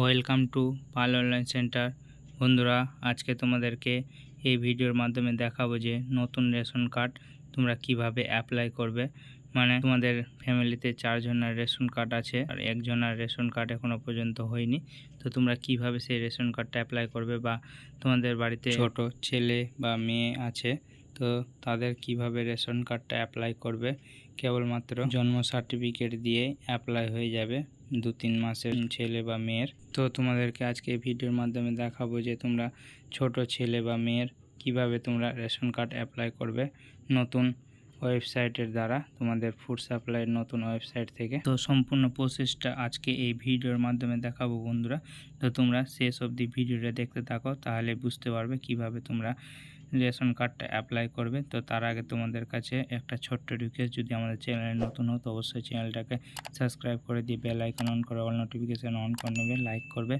Welcome to Pal online centre. বন্ধুরা, আজকে তোমাদেরকে এই ভিডিওর মাধ্যমে দেখাবো যে নতুন রেশন কার্ড তোমরা কিভাবে অ্যাপ্লাই করবে। মানে তোমাদের ফ্যামিলিতে 4 জনের রেশন কার্ড আছে আর একজনের রেশন কার্ড এখনো পর্যন্ত হয়নি। তো তোমরা কিভাবে সেই রেশন কার্ডটা অ্যাপ্লাই করবে, বা তোমাদের বাড়িতে ছোট ছেলে বা মেয়ে আছে তো তাদের কিভাবে রেশন কার্ডটা অ্যাপ্লাই করবে। কেবলমাত্র জন্ম সার্টিফিকেট দিয়ে অ্যাপ্লাই হয়ে যাবে 2-3 মাসের ছেলে বা মেয়ের। তো তোমাদেরকে আজকে এই ভিডিওর মাধ্যমে দেখাবো যে তোমরা ছোট ছেলে বা মেয়ের কিভাবে তোমরা রেশন কার্ড অ্যাপ্লাই করবে নতুন ওয়েবসাইটের দ্বারা, তোমাদের ফুড সাপ্লাইয়ের নতুন ওয়েবসাইট থেকে। তো সম্পূর্ণ প্রসেসটা আজকে এই ভিডিওর মাধ্যমে দেখাবো বন্ধুরা। তো তোমরা শেষ অবধি ভিডিওটা দেখতে থাকো, তাহলে বুঝতে পারবে কিভাবে তোমরা রেশন কার্ডটা অ্যাপ্লাই করবে। তো তার আগে তোমাদের কাছে একটা ছোট্ট রিকোয়েস্ট, যদি আমাদের চ্যানেলে নতুন হতো অবশ্যই চ্যানেলটাকে সাবস্ক্রাইব করে দিয়ে বেল আইকন অন করে অল নোটিফিকেশান অন করে নেবে, লাইক করবে,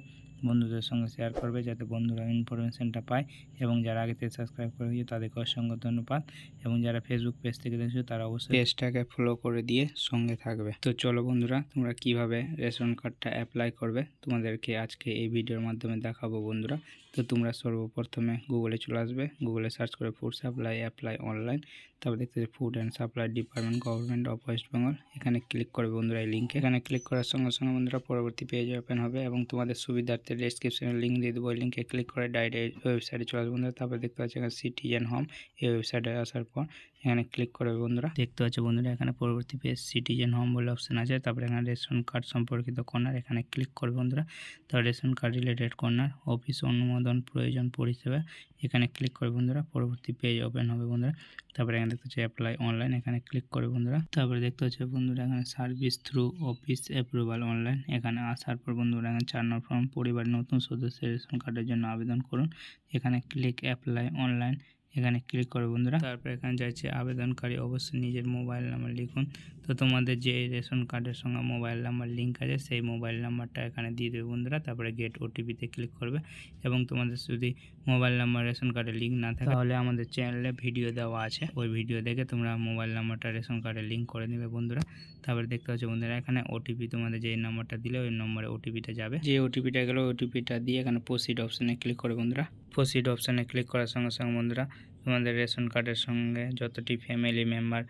বন্ধুদের সঙ্গে শেয়ার করবে যাতে বন্ধুরা ইনফরমেশানটা পায়। এবং যারা আগে থেকে সাবস্ক্রাইব করে দিয়েছে তাদেরকে অসংখ্য ধন্যবাদ। এবং যারা ফেসবুক পেজ থেকে দেখছো তারা অবশ্যই পেজটাকে ফলো করে দিয়ে সঙ্গে থাকবে। তো চলো বন্ধুরা, তোমরা কিভাবে রেশন কার্ডটা অ্যাপ্লাই করবে তোমাদেরকে আজকে এই ভিডিওর মাধ্যমে দেখাবো বন্ধুরা। তো তোমরা সর্বপ্রথমে গুগলে চলে আসবে, গুগলে সার্চ করে ফুড সাপ্লাই অ্যাপ্লাই অনলাইন, তারপর দেখতে food and supply department government of West Bengal, এখানে ক্লিক করবে বন্ধুরা। এই লিঙ্কে এখানে ক্লিক করার সঙ্গে সঙ্গে বন্ধুরা পরবর্তী পেজ ওপেন হবে এবং তোমাদের সুবিধার্থে ডেসক্রিপশনে লিঙ্ক দিয়ে দেবো। ওই লিঙ্কে ক্লিক করে ডাইরেক্ট ওয়েবসাইটে চলে আসবে বন্ধুরা। তারপর দেখতে পাচ্ছি এখানে সিটিজেন হোম, এই ওয়েবসাইটে আসার পর এখানে ক্লিক করবে বন্ধুরা। দেখতে পাচ্ছ বন্ধুরা এখানে পরবর্তী পেজ সিটিজেন হোম বলে অপশন আছে, তারপরে এখানে রেশন কার্ড সম্পর্কিত কর্নার, এখানে ক্লিক করবে বন্ধুরা। তারপর ration card related corner, office অনুমোদন প্রয়োজন পরিষেবা, এখানে ক্লিক করে বন্ধুরা পরবর্তী পেজ ওপেন হবে বন্ধুরা। তারপরে এখানে দেখতে হচ্ছে অ্যাপ্লাই অনলাইন, এখানে ক্লিক করে বন্ধুরা। তারপরে দেখতে হচ্ছে বন্ধুরা এখানে service through office approval online, এখানে আসার পর বন্ধুরা এখানে 4 নম্বর ফর্ম পরিবারের নতুন সদস্যের রেশন কার্ডের জন্য আবেদন করুন, এখানে ক্লিক অ্যাপ্লাই অনলাইন, এখানে ক্লিক করে বন্ধুরা। তারপর এখানে যাচ্ছে আবেদনকারী অবশ্যই নিজের মোবাইল নাম্বার লিখুন। তো তোমাদের যে রেশন কার্ডের সঙ্গে মোবাইল নাম্বার লিঙ্ক আছে সেই মোবাইল নাম্বারটা এখানে দিয়ে দেবে বন্ধুরা। তারপরে গেট ওটিপিতে ক্লিক করবে এবং তোমাদের যদি মোবাইল নাম্বার রেশন কার্ডে লিঙ্ক না থাকে তাহলে আমাদের চ্যানেলে ভিডিও দেওয়া আছে, ওই ভিডিও দেখে তোমরা মোবাইল নাম্বারটা রেশন কার্ডে লিঙ্ক করে নেবে বন্ধুরা। তারপরে দেখতে পাচ্ছ বন্ধুরা এখানে ওটিপি, তোমাদের যে নাম্বারটা দিলে ওই নম্বরে ওটিপিটা যাবে, যে ওটিপিটা গেল ওটিপিটা দিয়ে এখানে প্রসিড অপশানে ক্লিক করে বন্ধুরা। প্রসিড অপশানে ক্লিক করার সঙ্গে সঙ্গে বন্ধুরা তোমাদের রেশন কার্ডের সঙ্গে যতটি ফ্যামিলি মেম্বার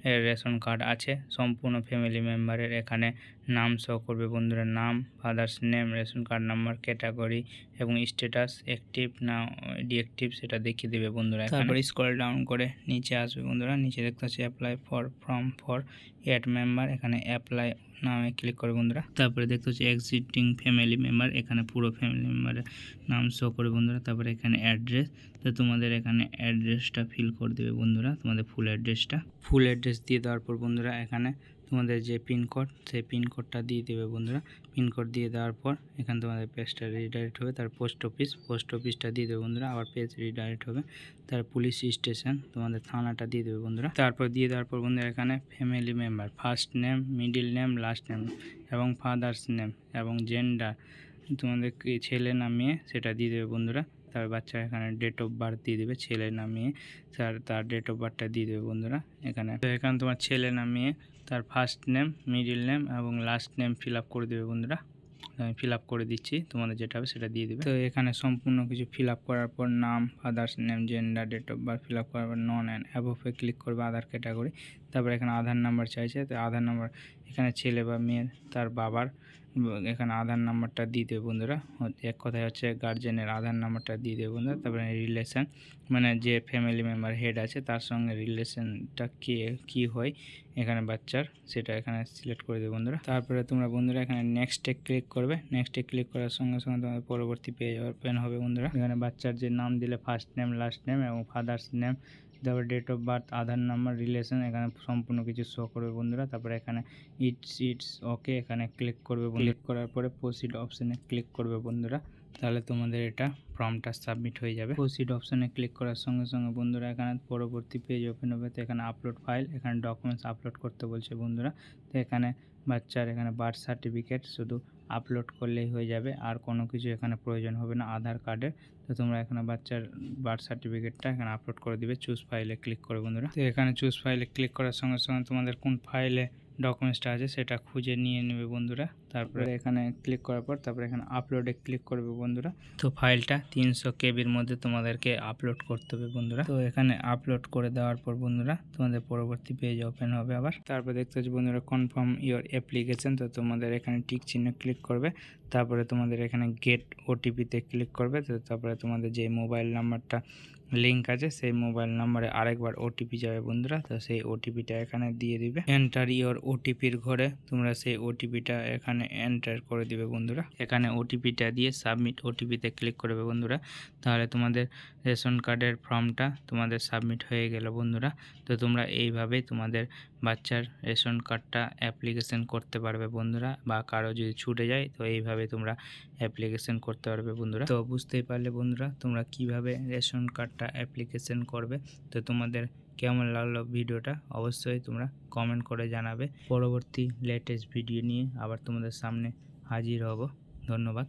এর রেশন কার্ড আছে সম্পূর্ণ ফ্যামিলি মেম্বারের এখানে নাম শো করবে বন্ধুরা। নাম, father's name, ration card number, category এবং স্ট্যাটাস অ্যাক্টিভ না ডিঅ্যাক্টিভ সেটা দেখিয়ে দেবে বন্ধুরা। তারপর স্ক্রল ডাউন করে নিচে আসবে বন্ধুরা, নিচে দেখতে পাচ্ছি apply for form for add member, এখানে অ্যাপ্লাই নামে ক্লিক করে বন্ধুরা। তারপরে দেখতে হচ্ছে এক্সিস্টিং ফ্যামিলি মেম্বার, এখানে পুরো ফ্যামিলি মেম্বারের নাম শো করে বন্ধুরা। তারপরে এখানে অ্যাড্রেস, তো তোমাদের এখানে অ্যাড্রেসটা ফিল করে দেবে বন্ধুরা, তোমাদের ফুল অ্যাড্রেস দিয়ে দেওয়ার পর বন্ধুরা এখানে তোমাদের যে পিনকোড সেই পিনকোডটা দিয়ে দেবে বন্ধুরা। পিনকোড দিয়ে দেওয়ার পর এখানে তোমাদের পেজটা রিডাইরেক্ট হবে, তার পোস্ট অফিসটা দিয়ে দেবে বন্ধুরা, আবার পেজ রিডাইরেক্ট হবে। তার পুলিশ স্টেশন তোমাদের থানাটা দিয়ে দেবে বন্ধুরা। তারপর দিয়ে দেওয়ার পর বন্ধুরা এখানে family member first name, middle name, last name এবং ফাদার্স নেম এবং জেন্ডার, তোমাদের ছেলে না মেয়ে সেটা দিয়ে দেবে বন্ধুরা। তার বাচ্চা এখানে ডেট অফ বার্থ দিয়ে দেবে, ছেলে না মেয়ে তার ডেট অফ বার্থটা দিয়ে দেবে বন্ধুরা। এখানে তোমার ছেলে না মেয়ে তার ফার্স্ট নেম, মিডিল নেম এবং লাস্ট নেম ফিল আপ করে দেবে বন্ধুরা। আমি ফিল আপ করে দিচ্ছি, তোমাদের যেটা হবে সেটা দিয়ে দেবে। তো এখানে সম্পূর্ণ কিছু ফিল আপ করার পর নাম, father's name, gender, date of birth fill up করার পর নন অ্যান্ড অ্যাবভে ক্লিক করবে, আধার ক্যাটাগরি। তারপর এখানে আধার নাম্বার চাইছে, তো আধার নাম্বার এখানে ছেলে বা মেয়ের তার বাবার এখানে আধার নাম্বারটা দিয়ে দেবে বন্ধুরা। এক কথায় হচ্ছে গার্জেনের আধার নাম্বারটা দিয়ে দেবে বন্ধুরা। তারপরে রিলেশন মানে যে ফ্যামিলি মেম্বার হেড আছে তার সঙ্গে রিলেশনটা কী হয় এখানে বাচ্চার, সেটা এখানে সিলেক্ট করে দেবে বন্ধুরা। তারপরে তোমরা বন্ধুরা এখানে নেক্সটে ক্লিক করবে, নেক্সটে ক্লিক করার সঙ্গে সঙ্গে তোমাদের পরবর্তী পেজ ওপেন হবে বন্ধুরা। এখানে বাচ্চার যে নাম দিলে ফার্স্ট নেম, লাস্ট নেম এবং ফাদার্স নেম, তারপরে date of birth, Aadhaar number, relation এখানে সম্পূর্ণ কিছু শো করবে বন্ধুরা। তারপরে এখানে ইটস ওকে এখানে ক্লিক করবে, ক্লিক করার পরে প্রসিড অপশানে ক্লিক করবে বন্ধুরা। তাহলে তোমাদের এটা ফর্মটা সাবমিট হয়ে যাবে। প্রসিড অপশানে ক্লিক করার সঙ্গে সঙ্গে বন্ধুরা এখানে পরবর্তী পেজ ওপেন হবে। তো এখানে আপলোড ফাইল, এখানে ডকুমেন্টস আপলোড করতে বলছে বন্ধুরা। তো এখানে বাচ্চার এখানে বার্থ সার্টিফিকেট শুধু আপলোড করলেই হয়ে যাবে, আর কোনো কিছু এখানে প্রয়োজন হবে না আধার কার্ডের। তো তোমরা এখানে বাচ্চার বার্থ সার্টিফিকেটটা এখানে আপলোড করে দিবে, চুজ ফাইলে ক্লিক করে বন্ধুরা। তো এখানে চুজ ফাইলে ক্লিক করার সঙ্গে সঙ্গে তোমাদের কোন ফাইলে ডকুমেন্টসটা আছে সেটা খুঁজে নিয়ে নেবে বন্ধুরা। তারপরে এখানে ক্লিক করার পর তারপরে এখানে আপলোডে ক্লিক করবে বন্ধুরা। তো ফাইলটা 300 কেবির মধ্যে তোমাদেরকে আপলোড করতে হবে বন্ধুরা। তো এখানে আপলোড করে দেওয়ার পর বন্ধুরা তোমাদের পরবর্তী পেজ ওপেন হবে আবার। তারপর দেখতে পাচ্ছি বন্ধুরা কনফার্ম ইওর অ্যাপ্লিকেশন। তো তোমাদের এখানে টিক চিহ্ন ক্লিক করবে, তারপরে তোমাদের এখানে গেট ওটিপিতে ক্লিক করবে। তো তারপরে তোমাদের যে মোবাইল নাম্বারটা লিঙ্ক আছে সেই মোবাইল নাম্বারে আরেকবার ওটিপি যাবে বন্ধুরা। তো সেই ওটিপিটা এখানে দিয়ে দিবে। এন্টার ইওর ওটিপির ঘরে তোমরা সেই ওটিপিটা এখানে এন্টার করে দিবে বন্ধুরা। এখানে ওটিপিটা দিয়ে সাবমিট ওটিপিতে ক্লিক করবে বন্ধুরা। তাহলে তোমাদের রেশন কার্ডের ফর্মটা তোমাদের সাবমিট হয়ে গেল বন্ধুরা। তো তোমরা এইভাবে তোমাদের বাচ্চার রেশন কার্ডটা অ্যাপ্লিকেশন করতে পারবে বন্ধুরা, বা কারো যদি ছুটে যায় তো এইভাবে তোমরা অ্যাপ্লিকেশন করতে পারবে বন্ধুরা। তো বুঝতেই পারলে বন্ধুরা তোমরা কিভাবে রেশন কার্ডটা অ্যাপ্লিকেশন করবে। তো তোমাদের কেমন লাগলো ভিডিওটা অবশ্যই তোমরা কমেন্ট করে জানাবে। পরবর্তী লেটেস্ট ভিডিও নিয়ে আবার তোমাদের সামনে হাজির হব। ধন্যবাদ।